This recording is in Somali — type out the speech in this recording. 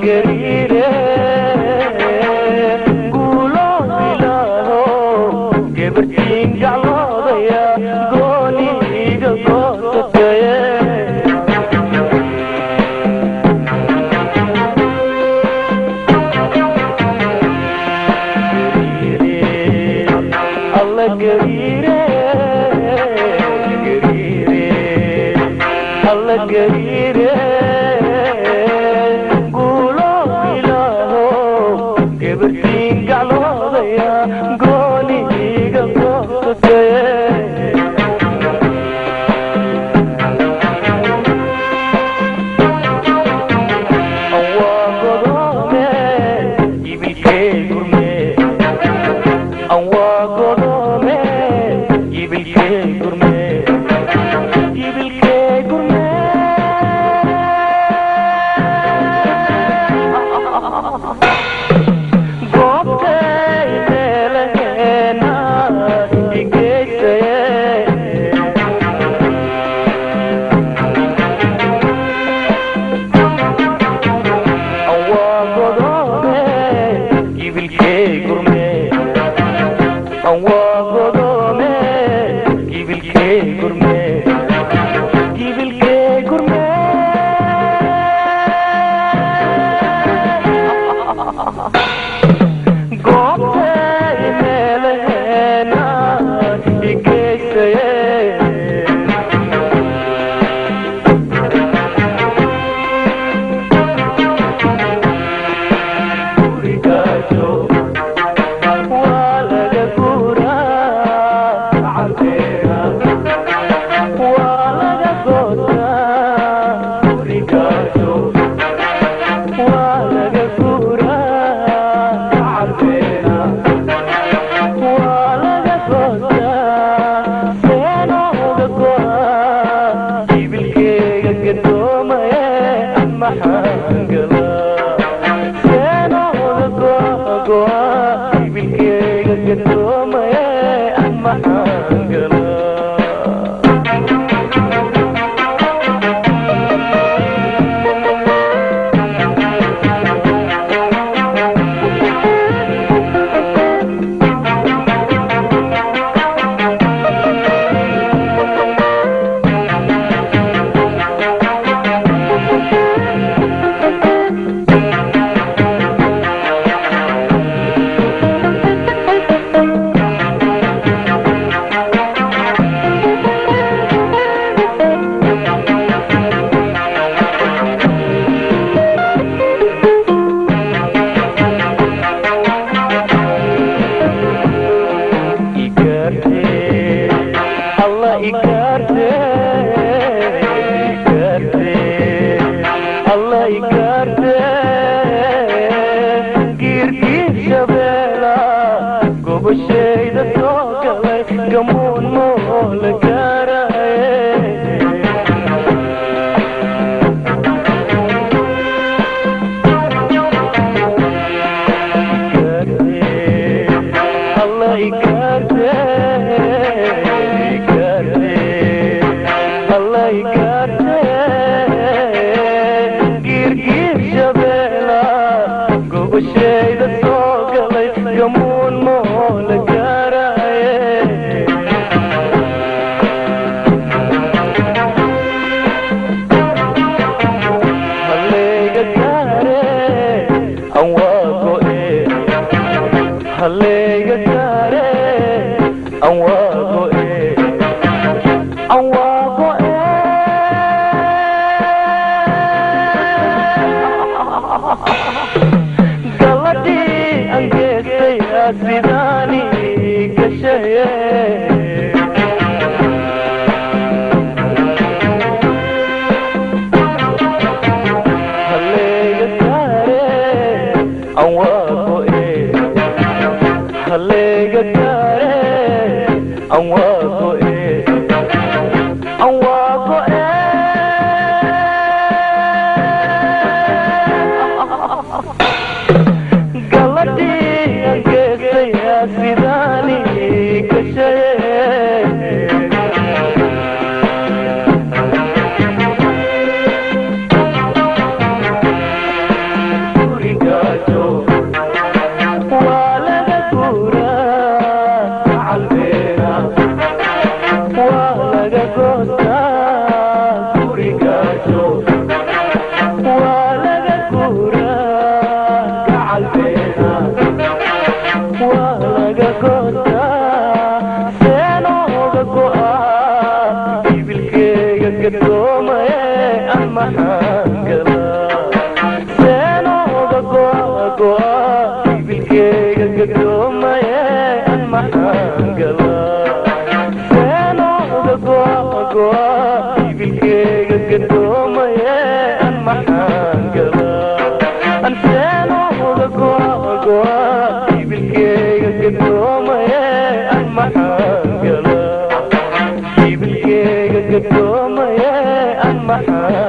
gariire guulo ilaaho gabartiin gacloodaya gooni iga goosataye alla gariire alla gariire guulo ilaaho gabartiin gacloodaya gooni iga goosataye awaa godoome ibilkee gurme awaa godoome ibilkee gurme ibilkee gurme goobtay meelaheena igeysaye awaa godoome ibilkee gurme awaa godoome ibilkee gurme ibilkee gurme goobtay meelaheena igeysaye gurigaajo waa laga guuraa carteena waa laga gootaa gurigaajo waa laga guuraa carteena waa laga gootaa seenooga go'a ibilkeyga gadoomaye maxaan galaa seenooga go'a ibilkeyga gadoomaye maxaan galaa alla igarte giirgiir shabeela gobashayda soo galay gamuun moo la gaaraye alla igarte alla igarte giirgiir shabeela gobashayda soo galay gamuun moo la gaaraye halleega gaare aan waa go'e halleega gaare aan waa go'e aan waa go'e galadii aan geestay sidaani gashaye halleega gaare aan waa go'e halleega gaare aan waa go'e aan waa go'e galadii aan geestay sidaani gashaye قدومي أما حنقلا سينوغا قوا قوا بالكيغا قدومي أما حنقلا سينوغا قوا قوا بالكيغا قدومي أما حنقلا أنسينوغا قوا قوا بالكيغا قدومي أما حنقلا بالكيغا قدومي أما حنقلا